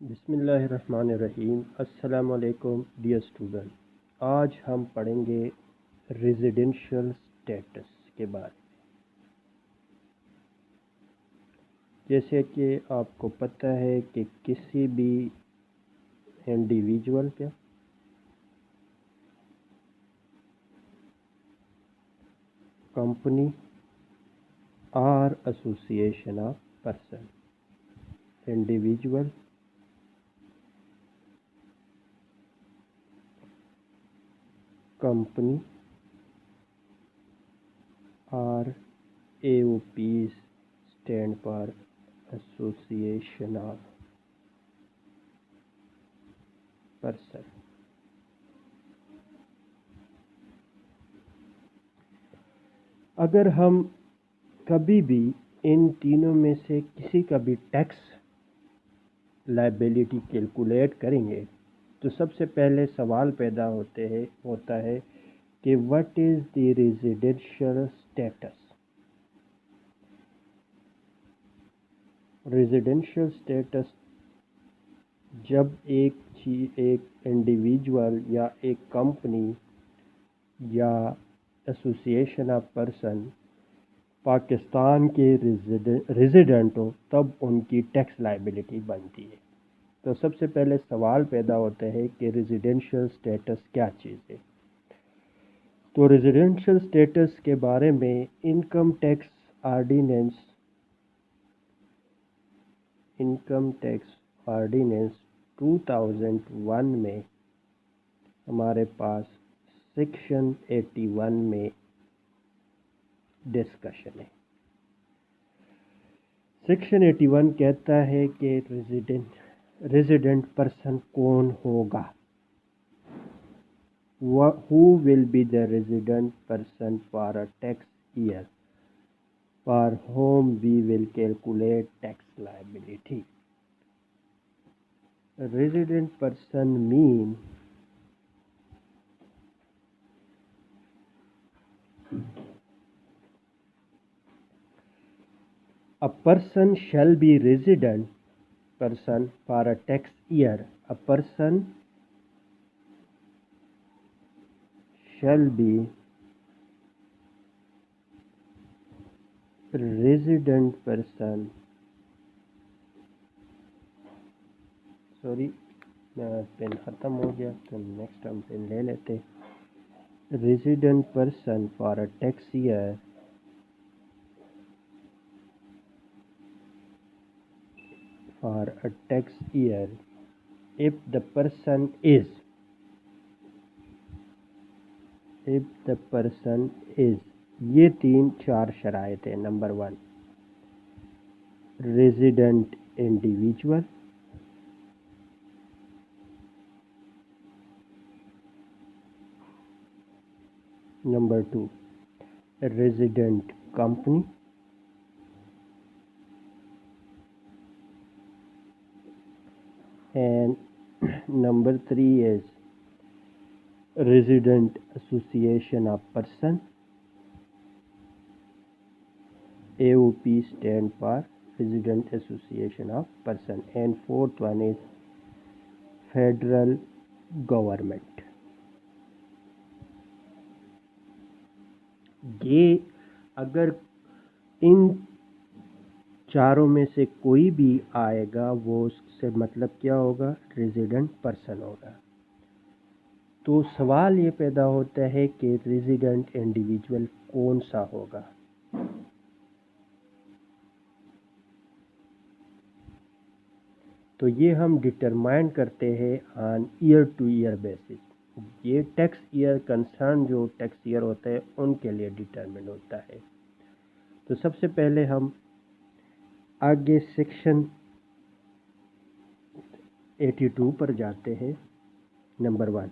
बिस्मिल्लाहिर्रहमानिर्रहीम। अस्सलाम वालेकुम डियर स्टूडेंट। आज हम पढ़ेंगे रेजिडेंशियल स्टेटस के बारे में। जैसे कि आपको पता है कि किसी भी इंडिविजुअल का कंपनी और association of person, individual company और AOPs stand for association of person. अगर हम कभी भी इन तीनों में से किसी का भी टैक्स लायबिलिटी कैलकुलेट करेंगे तो सबसे पहले सवाल पैदा होता है कि what is the residential status. Residential status जब एक इंडिविजुअल या एक कंपनी या एसोसिएशन ऑफ पर्सन पाकिस्तान के रेजिडेंट हो तब उनकी टैक्स लायबिलिटी बनती है। तो सबसे पहले सवाल पैदा होता है कि रेजिडेंशियल स्टेटस क्या चीज़ है। तो रेजिडेंशियल स्टेटस के बारे में इनकम टैक्स ऑर्डिनेंस 2001 में हमारे पास सेक्शन 81 में डिस्कशन है। सेक्शन 81 कहता है कि रेजिडेंट पर्सन कौन होगा। Who will be the resident person for a tax year for whom we will calculate tax liability. A resident person means a person shall be resident person for a tax year. A person shall be resident person, pen ख़त्म हो गया तो next हम pen ले लेते। Resident person for a tax year if the person is ये 3-4 शराइत है। Number 1 resident individual, number 2 resident company, and number 3 is resident association of person. AOP stand for resident association of person, and fourth one is federal government. ये अगर इन चारों में से कोई भी आएगा वो उससे मतलब क्या होगा, रेजिडेंट पर्सन होगा। तो सवाल ये पैदा होता है कि रेजिडेंट इंडिविजुअल कौन सा होगा। तो ये हम डिटरमाइन करते हैं on year two year basis. ये टैक्स ईयर कंसर्न जो टैक्स ईयर होता है उनके लिए डिटरमिन होता है। तो सबसे पहले हम आगे सेक्शन 82 पर जाते हैं। नंबर 1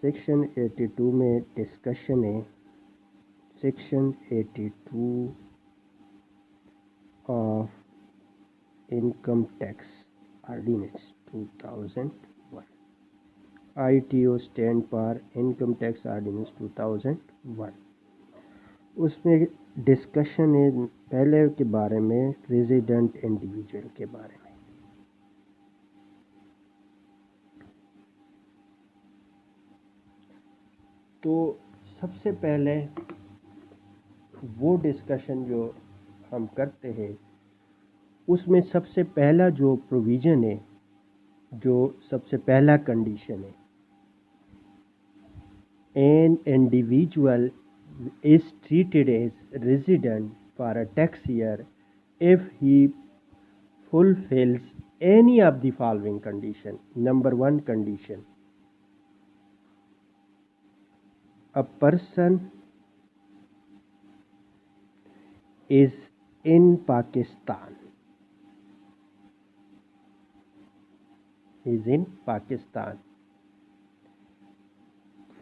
सेक्शन 82 में डिस्कशन है। Section 82 of income tax ordinance 2001। ITO stand for income tax ordinance 2001। उसमें डिस्कशन है पहले के बारे में रेजिडेंट इंडिविजुअल के बारे में। तो सबसे पहले वो डिस्कशन जो हम करते हैं उसमें सबसे पहला जो प्रोविज़न है, जो सबसे पहला कंडीशन है, an individual is treated as resident for a tax year if he fulfills any of the following condition. Number one condition, a person is in Pakistan. Is in Pakistan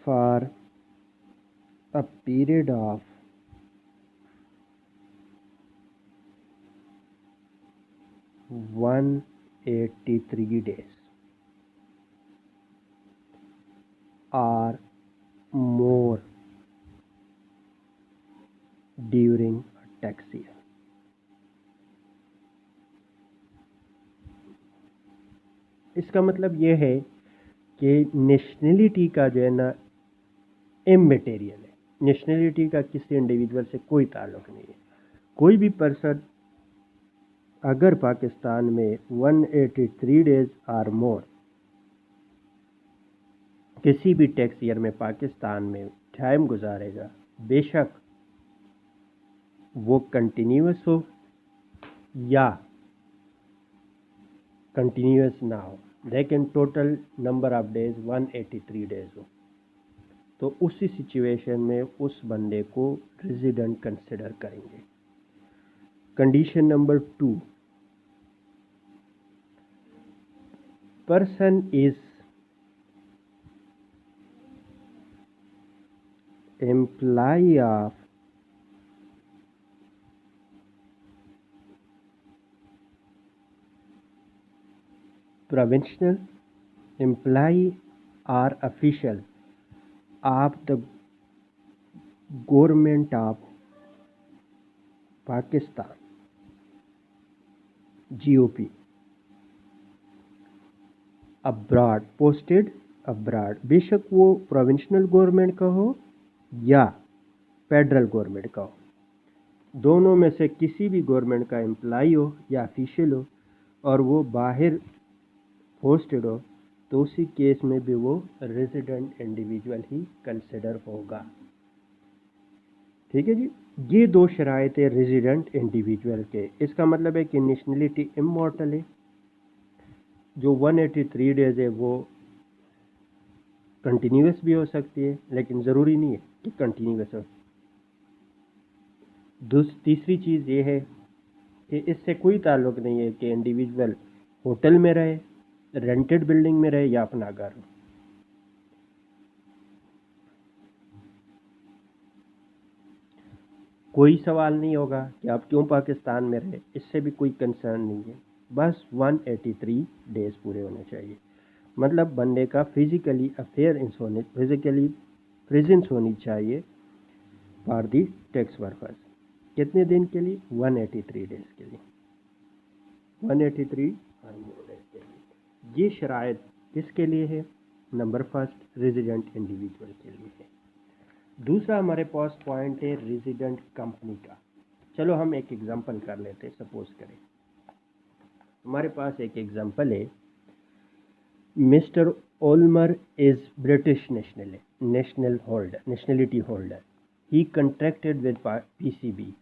for a period of 183 days or more during a tax year. इसका मतलब ये है कि nationality का जो है ना इमैटेरियल है, नेशनलिटी का किसी इंडिविजुअल से कोई ताल्लुक नहीं है। कोई भी पर्सन अगर पाकिस्तान में 183 डेज और मोर किसी भी टैक्स ईयर में पाकिस्तान में टाइम गुजारेगा, बेशक वो कंटिन्यूस हो या कंटिन्यूस ना हो, लेकिन total number of days 183 days हो, तो उसी सिचुएशन में उस बंदे को रेजिडेंट कंसिडर करेंगे। Condition number 2, person is employ of provincial employee or official of the government of Pakistan GOP abroad, posted abroad, बेशक वो प्रोविंशियल गवर्नमेंट का हो या फेडरल गवर्नमेंट का हो, दोनों में से किसी भी गवर्नमेंट का एम्प्लॉय हो या ऑफिशियल हो और वो बाहर पोस्टेड हो, तो उसी केस में भी वो रेजिडेंट इंडिविजुअल ही कंसिडर होगा। ठीक है जी, ये दो शराइत है रेजिडेंट इंडिविजुअल के। इसका मतलब है कि नेशनलिटी इमॉर्टल है, जो 183 डेज है वो कंटिन्यूस भी हो सकती है, लेकिन ज़रूरी नहीं है कि कंटिन्यूस हो। तीसरी चीज़ ये है कि इससे कोई ताल्लुक नहीं है कि इंडिविजुअल होटल में रहे, रेंटेड बिल्डिंग में रहे या अपना घर हो। कोई सवाल नहीं होगा कि आप क्यों पाकिस्तान में रहे, इससे भी कोई कंसर्न नहीं है। बस 183 डेज पूरे होने चाहिए। मतलब बंदे का फिजिकली प्रेजेंस होनी चाहिए फॉर दी टैक्स पर्पस। कितने दिन के लिए? 183 डेज के लिए, 183 और मोर डेज के लिए। ये शराइत किसके लिए है? नंबर फर्स्ट रेजिडेंट इंडिविजुअल के लिए है। दूसरा हमारे पास पॉइंट है रेजिडेंट कंपनी का। चलो हम एक एग्जांपल कर लेते हैं। सपोज करें हमारे पास एक एग्जांपल है, Mr Olmer is British nationality holder, he contracted with PCB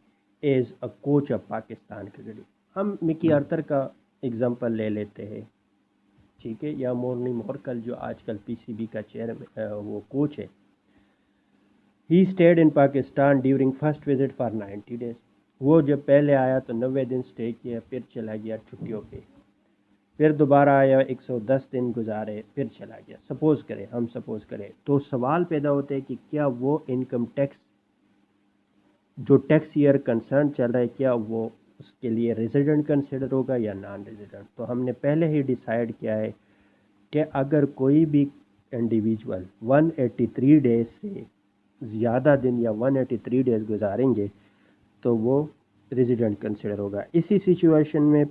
as a coach of Pakistan cricket. हम मिकी आर्थर का एग्जांपल ले लेते हैं, ठीक है, या मोर्नी मोरकल जो आजकल पीसीबी का चेयरमैन वो कोच है। He stayed in Pakistan during first visit for 90 days. वो जब पहले आया तो 90 दिन स्टे किया, फिर चला गया छुट्टियों पे, फिर दोबारा आया 110 दिन गुजारे, फिर चला गया। सपोज़ करें तो सवाल पैदा होते हैं कि क्या वो इनकम टैक्स जो टैक्स ईयर कंसर्न चल रहा है, क्या वो उसके लिए रेजिडेंट कंसिडर होगा या नॉन रेजिडेंट। तो हमने पहले ही डिसाइड किया है कि अगर कोई भी इंडिविजुअल 183 डेज से ज़्यादा दिन या 183 डेज गुजारेंगे तो वो रेजिडेंट कंसिडर होगा। इसी सिचुएशन में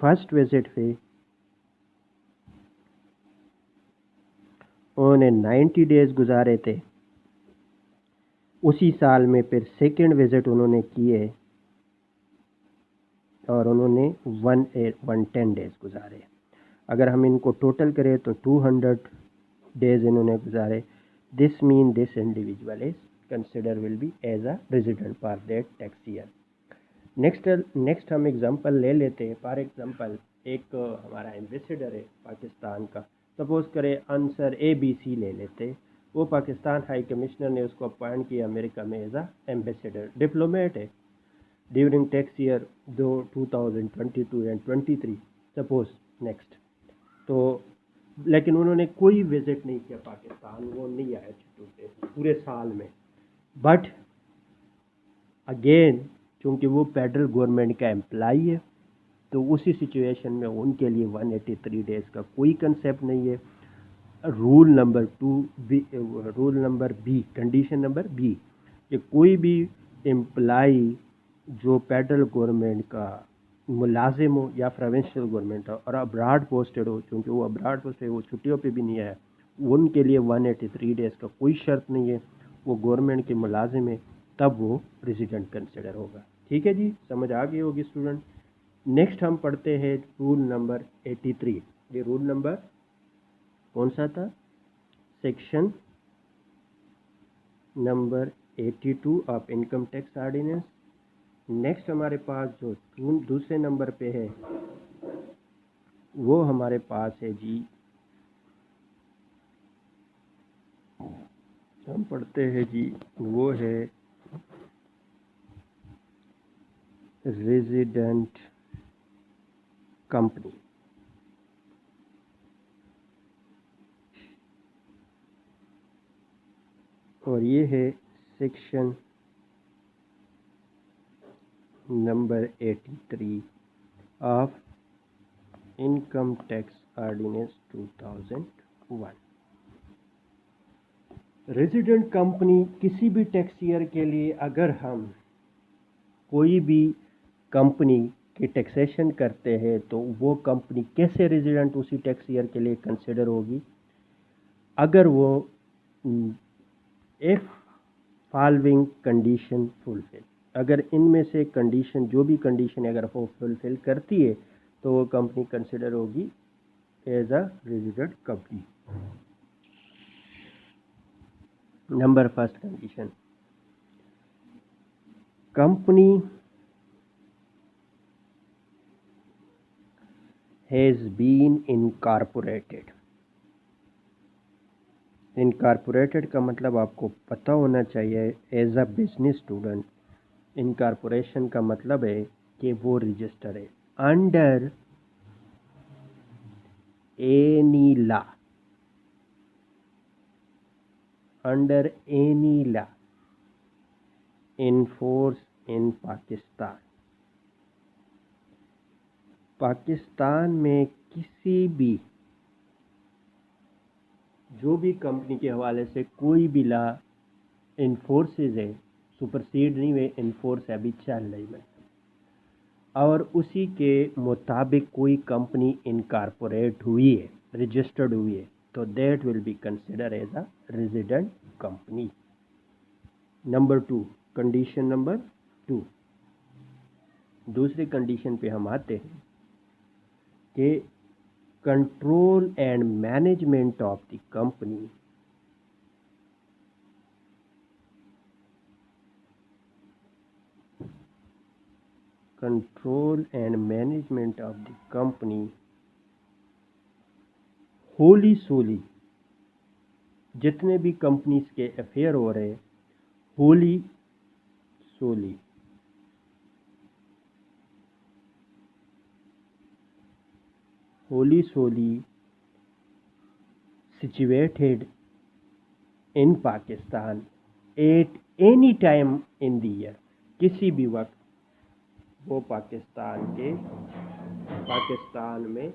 फर्स्ट विजिट पे उन्होंने 90 डेज गुजारे थे, उसी साल में फिर सेकंड विज़िट उन्होंने किए और उन्होंने 110 डेज़ गुजारे। अगर हम इनको टोटल करें तो 200 डेज़ इन्होंने गुजारे। This mean this individual is consider will be as a resident for that tax year. Next हम एग्जांपल ले लेते हैं। फॉर एग्जांपल एक हमारा एम्बेसडर है पाकिस्तान का, सपोज करें आंसर ABC ले लेते। वो पाकिस्तान हाई कमिश्नर ने उसको अपॉइंट किया अमेरिका में एज अ एम्बेसडर, डिप्लोमेट है during tax year 2022 and 23 suppose next. तो लेकिन उन्होंने कोई विजिट नहीं किया पाकिस्तान, वो नहीं आए छुट्टी पे पूरे साल में। बट अगेन चूँकि वो फेडरल गवर्नमेंट का एम्प्लॉई है तो उसी सिचुएशन में उनके लिए 183 डेज़ का कोई कंसेप्ट नहीं है। Rule number B, condition number B, कि कोई भी एम्प्लाई जो फेडरल गवर्नमेंट का मुलाजिम हो या प्रोविंशियल गवर्नमेंट हो और अब्राड पोस्टेड हो, क्योंकि वो अब्राड पोस्टेड वो छुट्टियों पे भी नहीं आया, उनके लिए 183 डेज़ का कोई शर्त नहीं है। वो गवर्नमेंट के मुलाजिम है तब वो रेजिडेंट कंसिडर होगा। ठीक है जी, समझ आ गई होगी स्टूडेंट। नेक्स्ट हम पढ़ते हैं रूल नंबर 83। ये रूल नंबर कौन सा था? Section number 82 of income tax ordinance. Next हमारे पास जो दूसरे नंबर पे है वो हमारे पास है जी, हम पढ़ते हैं जी, वो है रेजिडेंट कंपनी। और ये है section number 83 of income tax ordinance 2001। Resident company किसी भी टैक्स ईयर के लिए अगर हम कोई भी कंपनी की टैक्सेशन करते हैं तो वो कंपनी कैसे रेजिडेंट उसी टैक्स ईयर के लिए कंसिडर होगी? अगर वो इफ फॉलोइंग कंडीशन फुलफिल, अगर इनमें से कंडीशन जो भी कंडीशन अगर वो फुलफिल करती है तो वो कंपनी कंसिडर होगी as a resident company. Number first condition, company has been incorporated. Incorporated का मतलब आपको पता होना चाहिए as a business student. Incorporation का मतलब है कि वो रजिस्टर है under any law, under any law in force in Pakistan. Pakistan में किसी भी जो भी कंपनी के हवाले से कोई भी लॉ इन्फोर्सेज है, सुपरसीड नहीं हुए, इन्फोर्स है, अभी चल रही है, और उसी के मुताबिक कोई कंपनी इनकॉर्पोरेट हुई है, रजिस्टर्ड हुई है, तो that will be consider as a resident company. Number 2, condition number 2, दूसरी कंडीशन पे हम आते हैं कि control and management of the company control and management of the company wholly solely, जितने भी कंपनीज के अफेयर हो रहे होली सोली situated in Pakistan at any time in the year, किसी भी वक्त वो पाकिस्तान में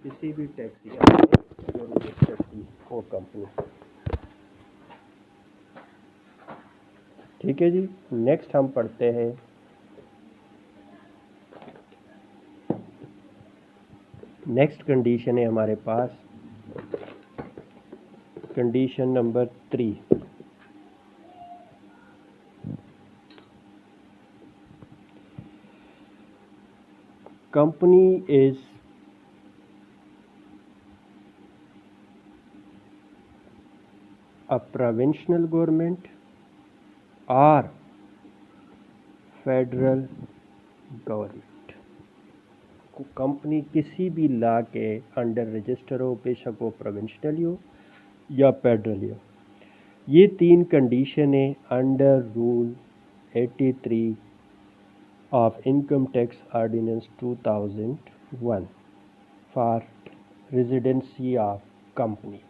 किसी भी टैक्स ईयर में जो रजिस्टर्ड थी वो कंपनी। ठीक है जी, नेक्स्ट हम पढ़ते हैं नेक्स्ट कंडीशन है हमारे पास condition number 3। company is a provincial government or federal government, company किसी भी लॉ के अंडर रजिस्टर हो, बेशक वो प्रोविंशियल हो या फेडरल हो। ये तीन कंडीशन है under rule 83 of income tax ordinance 2001 for residency of company.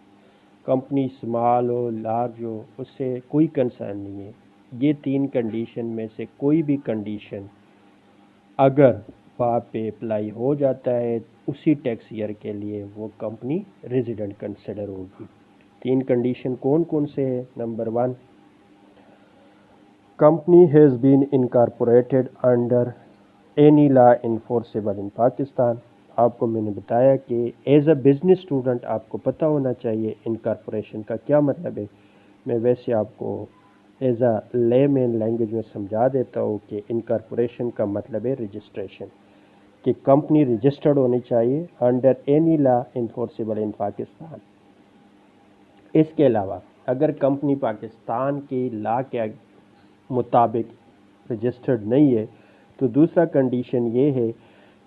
Company small हो लार्ज हो उससे कोई कंसर्न नहीं है। ये तीन कंडीशन में से कोई भी कंडीशन अगर वहाँ पे अप्लाई हो जाता है उसी टैक्स ईयर के लिए वो कंपनी रेजिडेंट कंसिडर होगी। तीन कंडीशन कौन कौन से है? Number 1, company has been incorporated under any law enforceable in Pakistan. आपको मैंने बताया कि एज अ बिजनेस स्टूडेंट आपको पता होना चाहिए इनकॉर्पोरेशन का क्या मतलब है। मैं वैसे आपको एज अ लेमैन लैंग्वेज में समझा देता हूँ कि इनकॉर्पोरेशन का मतलब है रजिस्ट्रेशन, कि कंपनी रजिस्टर्ड होनी चाहिए under any law enforceable in Pakistan. इसके अलावा अगर कंपनी पाकिस्तान के लॉ के मुताबिक रजिस्टर्ड नहीं है तो दूसरा कंडीशन ये है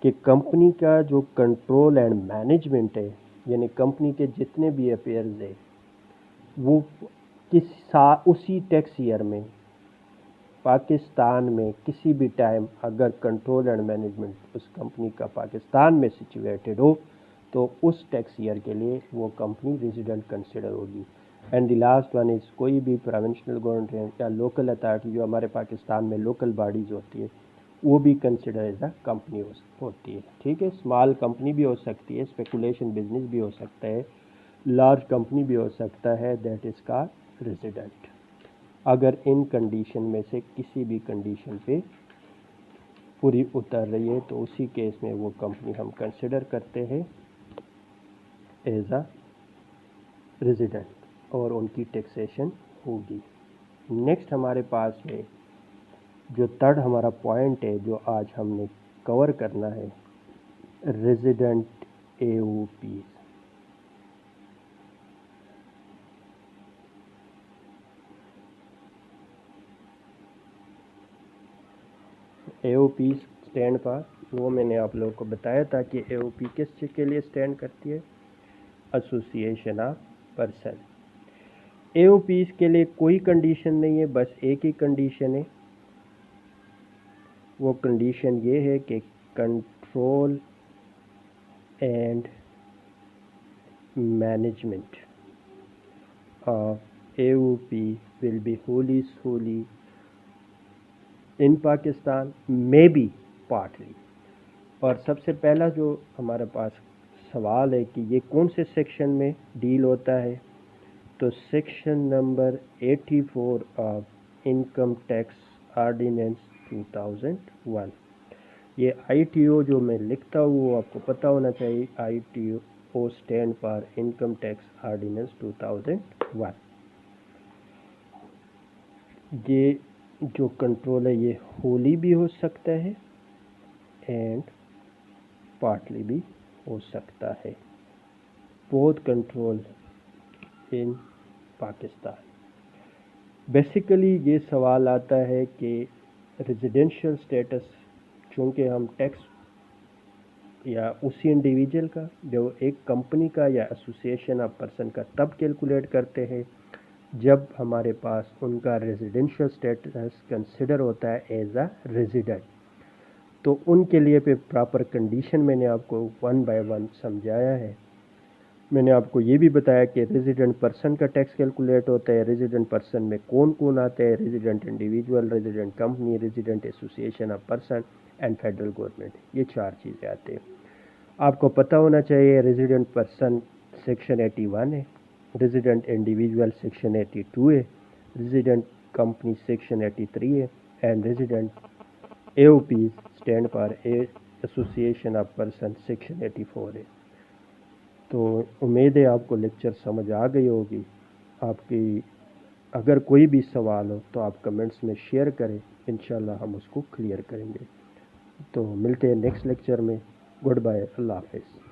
कि कंपनी का जो कंट्रोल एंड मैनेजमेंट है, यानी कंपनी के जितने भी अफेयर्स है वो उसी टैक्स ईयर में पाकिस्तान में किसी भी टाइम अगर कंट्रोल एंड मैनेजमेंट उस कंपनी का पाकिस्तान में सिचुएटेड हो तो उस टैक्स ईयर के लिए वो कंपनी रेजिडेंट कंसिडर होगी। And the last one is कोई भी प्रोविंशियल गवर्नमेंट या लोकल अथॉरिटी जो हमारे पाकिस्तान में लोकल बॉडीज़ होती है वो भी कंसिडर एज अ कंपनी होती है। ठीक है, स्मॉल कंपनी भी हो सकती है, स्पेकुलेशन बिजनेस भी हो सकता है, लार्ज कंपनी भी हो सकता है, दैट इज़ कॉल्ड रेजिडेंट। अगर इन कंडीशन में से किसी भी कंडीशन पे पूरी उतर रही है तो उसी केस में वो कंपनी हम कंसिडर करते हैं एज अ रेजिडेंट और उनकी टैक्सेशन होगी। नेक्स्ट हमारे पास है जो थर्ड हमारा पॉइंट है जो आज हमने कवर करना है, रेजिडेंट AOPs। AOP स्टैंड पर वो मैंने आप लोगों को बताया था कि AOP किस चीज़ के लिए स्टैंड करती है? Association of person. AOPs के लिए कोई कंडीशन नहीं है, बस एक ही कंडीशन है। वो कंडीशन ये है कि control and management of AOP will be wholly solely in Pakistan, may be partly. और सबसे पहला जो हमारे पास सवाल है कि ये कौन से सेक्शन में डील होता है, तो section number 84 of income tax ordinance 2001। ये ITO जो मैं लिखता हूँ वो आपको पता होना चाहिए, ITO stand for income tax ordinance 2001। ये जो कंट्रोल है ये होली भी हो सकता है एंड पार्टली भी हो सकता है, बोथ कंट्रोल इन पाकिस्तान। बेसिकली ये सवाल आता है कि रेजिडेंशियल स्टेटस, चूँकि हम टैक्स या उसी इंडिविजुअल का जो एक कंपनी का या एसोसिएशन ऑफ पर्सन का तब कैलकुलेट करते हैं जब हमारे पास उनका रेजिडेंशियल स्टेटस कंसिडर होता है एज अ रेजिडेंट। तो उनके लिए पे प्रॉपर कंडीशन मैंने आपको 1 बाय 1 समझाया है। मैंने आपको ये भी बताया कि रेजिडेंट पर्सन का टैक्स कैलकुलेट होता है, रेजिडेंट पर्सन में कौन कौन आता है, resident individual, resident company, resident association of person and federal government, ये 4 चीज़ें आते हैं। आपको पता होना चाहिए रेजिडेंट पर्सन सेक्शन 81 है, रेजिडेंट इंडिविजुअल सेक्शन 82 है, रेजिडेंट कंपनी सेक्शन 83 है and resident AOP stand for association of person section 84 है। तो उम्मीद है आपको लेक्चर समझ आ गई होगी। आपकी अगर कोई भी सवाल हो तो आप कमेंट्स में शेयर करें, इंशाल्लाह हम उसको क्लियर करेंगे। तो मिलते हैं नेक्स्ट लेक्चर में। गुड बाय, अल्लाह हाफिज़।